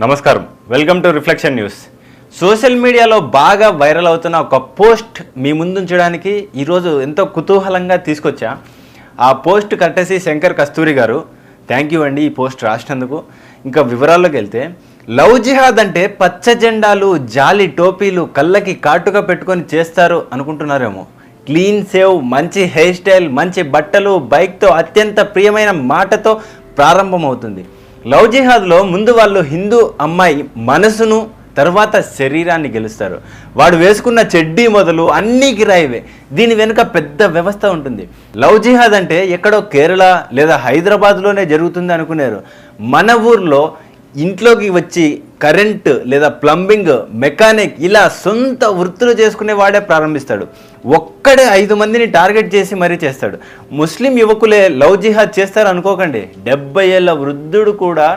నమస్కారం, welcome to reflection news. Social మీడియాలో బాగా వైరల్ అవుతున్న ఒక పోస్ట్ మీ ముందుంచడానికి ఈరోజు ఎంతో కుతూహలంగా తీసుకొచ్చా. ఆ పోస్ట్ కట్టేసి శంకర్ కస్తూరి గారు, థ్యాంక్ యూ అండి ఈ పోస్ట్ రాసినందుకు. ఇంకా వివరాల్లోకి వెళ్తే, లవ్ జిహాద్ అంటే పచ్చ జెండాలు, జాలి టోపీలు, కళ్ళకి కాటుగా పెట్టుకొని చేస్తారు అనుకుంటున్నారేమో. క్లీన్ సేవ్, మంచి హెయిర్ స్టైల్, మంచి బట్టలు, బైక్తో అత్యంత ప్రియమైన మాటతో ప్రారంభమవుతుంది. లవ్ జిహాద్లో ముందు వాళ్ళు హిందూ అమ్మాయి మనసును, తర్వాత శరీరాన్ని గెలుస్తారు. వాడు వేసుకున్న చెడ్డీ మొదలు అన్నీ కిరాయివే. దీని వెనుక పెద్ద వ్యవస్థ ఉంటుంది. లవ్ జిహాద్ అంటే ఎక్కడో కేరళ లేదా హైదరాబాద్లోనే జరుగుతుంది అనుకున్నారు. మన ఊర్లో ఇంట్లోకి వచ్చి కరెంట్ లేదా ప్లంబింగ్, మెకానిక్ ఇలా సొంత వృత్తులు చేసుకునే వాడే ప్రారంభిస్తాడు. ఒక్కడే 5 మందిని టార్గెట్ చేసి మరీ చేస్తాడు. ముస్లిం యువకులే లవ్ జిహాద్ చేస్తారు అనుకోకండి. 70 ఏళ్ళ వృద్ధుడు కూడా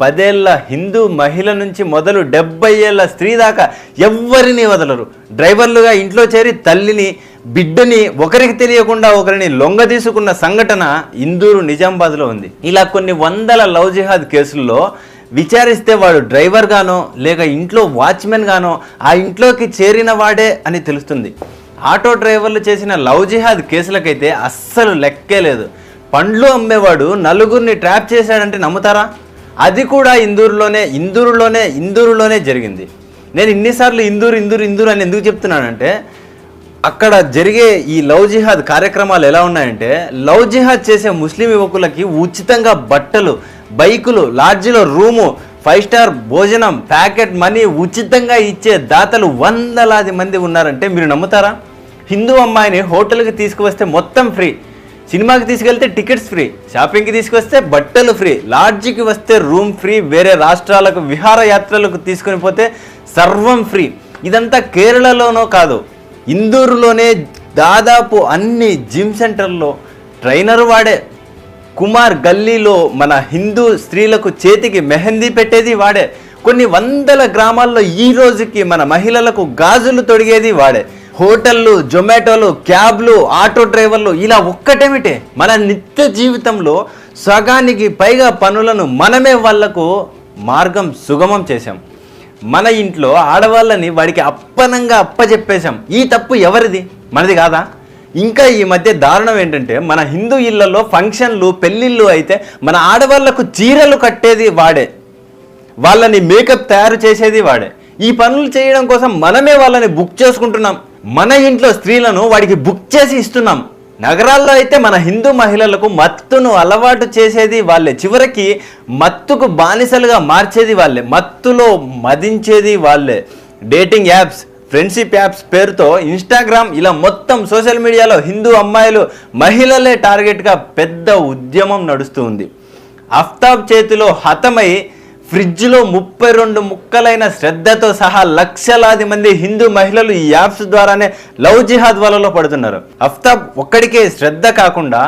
10 ఏళ్ళ హిందూ మహిళ నుంచి మొదలు 70 ఏళ్ళ స్త్రీ దాకా ఎవ్వరిని వదలరు. డ్రైవర్లుగా ఇంట్లో చేరి తల్లిని, బిడ్డని ఒకరికి తెలియకుండా ఒకరిని లొంగ తీసుకున్న సంఘటన ఇందూరు, నిజామాబాద్లో ఉంది. ఇలా కొన్ని వందల లవ్ జిహాద్ కేసుల్లో విచారిస్తే వాడు డ్రైవర్ గానో లేక ఇంట్లో వాచ్మెన్ గానో ఆ ఇంట్లోకి చేరిన వాడే అని తెలుస్తుంది. ఆటో డ్రైవర్లు చేసిన లవ్ జిహాద్ కేసులకైతే అస్సలు లెక్కే లేదు. పండ్లు అమ్మేవాడు నలుగురిని ట్రాప్ చేశాడంటే నమ్ముతారా? అది కూడా ఇందూరులోనే జరిగింది. నేను ఇన్నిసార్లు ఇందూరు అని ఎందుకు చెప్తున్నానంటే, అక్కడ జరిగే ఈ లవ్ జిహాద్ కార్యక్రమాలు ఎలా ఉన్నాయంటే, లవ్ జిహాద్ చేసే ముస్లిం యువకులకి ఉచితంగా బట్టలు, బైకులు, లాడ్జిలో రూము, 5 స్టార్ భోజనం, ప్యాకెట్ మనీ ఉచితంగా ఇచ్చే దాతలు వందలాది మంది ఉన్నారంటే మీరు నమ్ముతారా? హిందూ అమ్మాయిని హోటల్కి తీసుకువస్తే మొత్తం ఫ్రీ, సినిమాకి తీసుకెళ్తే టికెట్స్ ఫ్రీ, షాపింగ్కి తీసుకొస్తే బట్టలు ఫ్రీ, లాడ్జికి వస్తే రూమ్ ఫ్రీ, వేరే రాష్ట్రాలకు విహారయాత్రలకు తీసుకొని పోతే సర్వం ఫ్రీ. ఇదంతా కేరళలోనో కాదు, ఇందూరులోనే దాదాపు అన్ని జిమ్ సెంటర్లో ట్రైనర్ వాడే. కుమార్ గల్లీలో మన హిందూ స్త్రీలకు చేతికి మెహందీ పెట్టేది వాడే. కొన్ని వందల గ్రామాల్లో ఈ రోజుకి మన మహిళలకు గాజులు తొడిగేది వాడే. హోటళ్ళు, జొమాటోలు, క్యాబ్లు, ఆటో డ్రైవర్లు ఇలా ఒక్కటేమిటే, మన నిత్య జీవితంలో సగానికి పైగా పనులను మనమే వాళ్లకు మార్గం సుగమం చేశాం. మన ఇంట్లో ఆడవాళ్ళని వాడికి అప్పనంగా అప్పచెప్పేశాం. ఈ తప్పు ఎవరిది? మనది కాదా? ఇంకా ఈ మధ్య దారుణం ఏంటంటే, మన హిందూ ఇళ్లలో ఫంక్షన్లు, పెళ్ళిళ్ళు అయితే మన ఆడవాళ్లకు చీరలు కట్టేది వాడే, వాళ్ళని మేకప్ తయారు చేసేది వాడే. ఈ పనులు చేయడం కోసం మనమే వాళ్ళని బుక్ చేసుకుంటున్నాం. మన ఇంట్లో స్త్రీలను వాడికి బుక్ చేసి ఇస్తున్నాం. నగరాల్లో అయితే మన హిందూ మహిళలకు మత్తును అలవాటు చేసేది వాళ్ళే, చివరికి మత్తుకు బానిసలుగా మార్చేది వాళ్ళే, మత్తులో మదించేది వాళ్ళే. డేటింగ్ యాప్స్, ఫ్రెండ్షిప్ యాప్స్ పేరుతో ఇన్స్టాగ్రామ్ ఇలా మొత్తం సోషల్ మీడియాలో హిందూ అమ్మాయిలు, మహిళలే టార్గెట్గా పెద్ద ఉద్యమం నడుస్తూ ఉంది. ఆఫ్తాబ్ చేతిలో హతమై ఫ్రిడ్జ్లో 32 ముక్కలైన శ్రద్ధతో సహా లక్షలాది మంది హిందూ మహిళలు ఈ యాప్స్ ద్వారానే లవ్ జిహాద్ వలలో పడుతున్నారు. ఆఫ్తాబ్ ఒక్కడికే శ్రద్ధ కాకుండా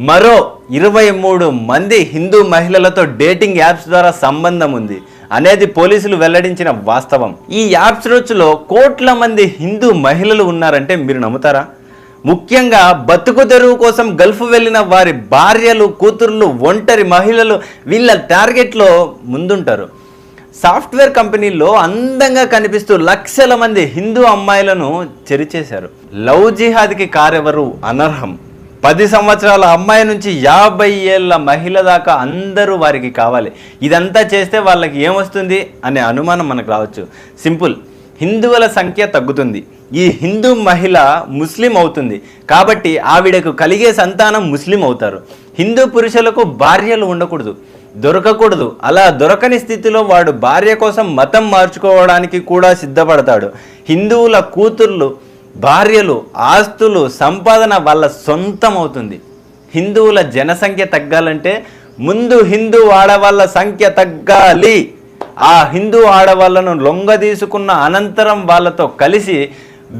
మరో 23 మంది హిందూ మహిళలతో డేటింగ్ యాప్స్ ద్వారా సంబంధం ఉంది అనేది పోలీసులు వెల్లడించిన వాస్తవం. ఈ యాప్స్ రుచిలో కోట్ల మంది హిందూ మహిళలు ఉన్నారంటే మీరు నమ్ముతారా? ముఖ్యంగా బతుకు తెరువు కోసం గల్ఫ్ వెళ్ళిన వారి భార్యలు, కూతుర్లు, ఒంటరి మహిళలు వీళ్ళ టార్గెట్లో ముందుంటారు. సాఫ్ట్వేర్ కంపెనీల్లో అందంగా కనిపిస్తూ లక్షల మంది హిందూ అమ్మాయిలను చెరిచేశారు. లవ్ జిహాద్కి కారెవరు? అనర్హం. 10 సంవత్సరాల అమ్మాయి నుంచి 50 ఏళ్ళ మహిళ దాకా అందరూ వారికి కావాలి. ఇదంతా చేస్తే వాళ్ళకి ఏమొస్తుంది అనే అనుమానం మనకు రావచ్చు. సింపుల్, హిందువుల సంఖ్య తగ్గుతుంది, ఈ హిందూ మహిళ ముస్లిం అవుతుంది, కాబట్టి ఆవిడకు కలిగే సంతానం ముస్లిం అవుతారు. హిందూ పురుషులకు భార్యలు ఉండకూడదు, దొరకకూడదు. అలా దొరకని స్థితిలో వాడు భార్య కోసం మతం మార్చుకోవడానికి కూడా సిద్ధపడతాడు. హిందువుల కూతుర్లు, భార్యలు, ఆస్తులు, సంపాదన వాళ్ళ సొంతం అవుతుంది. హిందువుల జనసంఖ్య తగ్గాలంటే ముందు హిందూ ఆడవాళ్ళ సంఖ్య తగ్గాలి. ఆ హిందూ ఆడవాళ్లను లొంగ తీసుకున్న అనంతరం వాళ్ళతో కలిసి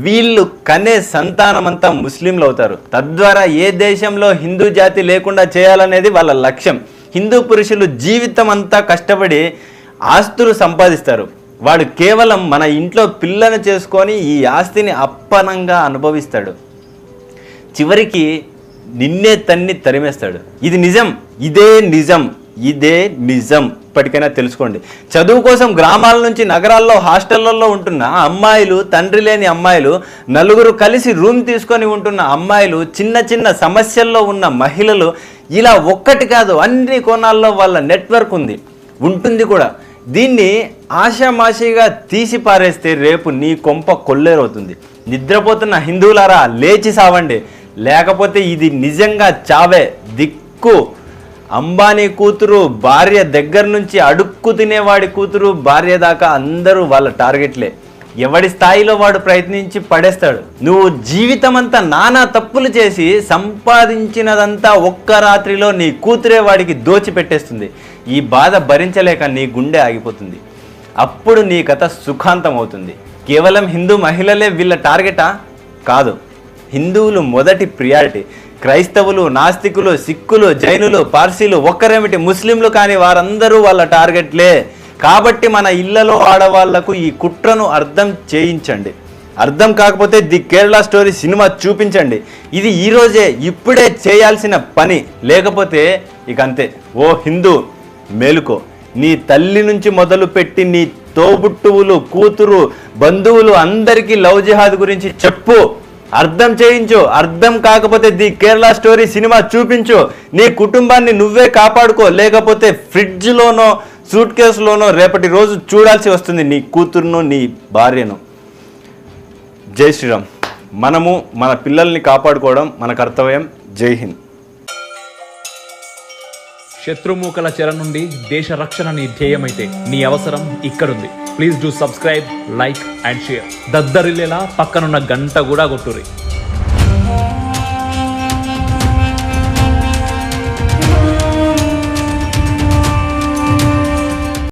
వీళ్ళు కనే సంతానమంతా ముస్లింలు అవుతారు. తద్వారా ఏ దేశంలో హిందూ జాతి లేకుండా చేయాలనేది వాళ్ళ లక్ష్యం. హిందూ పురుషులు జీవితం అంతా కష్టపడి ఆస్తులు సంపాదిస్తారు. వాడు కేవలం మన ఇంట్లో పిల్లను చేసుకొని ఈ ఆస్తిని అప్పనంగా అనుభవిస్తాడు. చివరికి నిన్నే తన్ని తరిమేస్తాడు. ఇది నిజం, ఇదే నిజం. ఇప్పటికైనా తెలుసుకోండి. చదువు కోసం గ్రామాల నుంచి నగరాల్లో హాస్టళ్లలో ఉంటున్న అమ్మాయిలు, తండ్రి లేని అమ్మాయిలు, నలుగురు కలిసి రూమ్ తీసుకొని ఉంటున్న అమ్మాయిలు, చిన్న చిన్న సమస్యల్లో ఉన్న మహిళలు, ఇలా ఒక్కటి కాదు అన్ని కోణాల్లో వాళ్ళ నెట్వర్క్ ఉంటుంది కూడా. దీన్ని ఆషామాషిగా తీసి పారేస్తే రేపు నీ కొంప కొల్లేరవుతుంది. నిద్రపోతున్న హిందువులారా లేచి సావండి, లేకపోతే ఇది నిజంగా చావే. దిక్కు అంబానీ కూతురు భార్య దగ్గర నుంచి అడుక్కు తినేవాడి కూతురు భార్య దాకా అందరూ వాళ్ళ టార్గెట్లే. ఎవడి స్థాయిలో వాడు ప్రయత్నించి పడేస్తాడు. నువ్వు జీవితం అంతా నానా తప్పులు చేసి సంపాదించినదంతా ఒక్క రాత్రిలో నీ కూతురే వాడికి దోచిపెట్టేస్తుంది. ఈ బాధ భరించలేక నీ గుండె ఆగిపోతుంది. అప్పుడు నీ కథ సుఖాంతం అవుతుంది. కేవలం హిందూ మహిళలే వీళ్ళ టార్గెటా? కాదు, హిందువులు మొదటి ప్రియారిటీ. క్రైస్తవులు, నాస్తికులు, సిక్కులు, జైనులు, పార్సీలు, ఒక్కరేమిటి ముస్లింలు కానీ వారందరూ వాళ్ళ టార్గెట్లే. కాబట్టి మన ఇళ్లలో ఆడవాళ్లకు ఈ కుట్రను అర్థం చేయించండి. అర్థం కాకపోతే ది కేరళ స్టోరీ సినిమా చూపించండి. ఇది ఈరోజే ఇప్పుడే చేయాల్సిన పని. లేకపోతే ఇక అంతే. ఓ హిందూ మేలుకో. నీ తల్లి నుంచి మొదలుపెట్టి నీ తోబుట్టువులు, కూతురు, బంధువులు అందరికీ లవ్ జిహాద్ గురించి చెప్పు, అర్థం చేయించు. అర్థం కాకపోతే ది కేరళ స్టోరీ సినిమా చూపించు. నీ కుటుంబాన్ని నువ్వే కాపాడుకో. లేకపోతే ఫ్రిడ్జ్లోనో సూట్ కేసులోనో రేపటి రోజు చూడాల్సి వస్తుంది నీ కూతురును, నీ భార్యను. జై శ్రీరామ్. మనము మన పిల్లల్ని కాపాడుకోవడం మన కర్తవ్యం. జై హింద్. శత్రుమూకల చెర నుండి దేశ రక్షణ నీ ధ్యేయమైతే నీ అవసరం ఇక్కడుంది. Please do subscribe, like and share. దద్దరిల్లేలా పక్కనున్న గంట కూడా కొట్టుర్రి.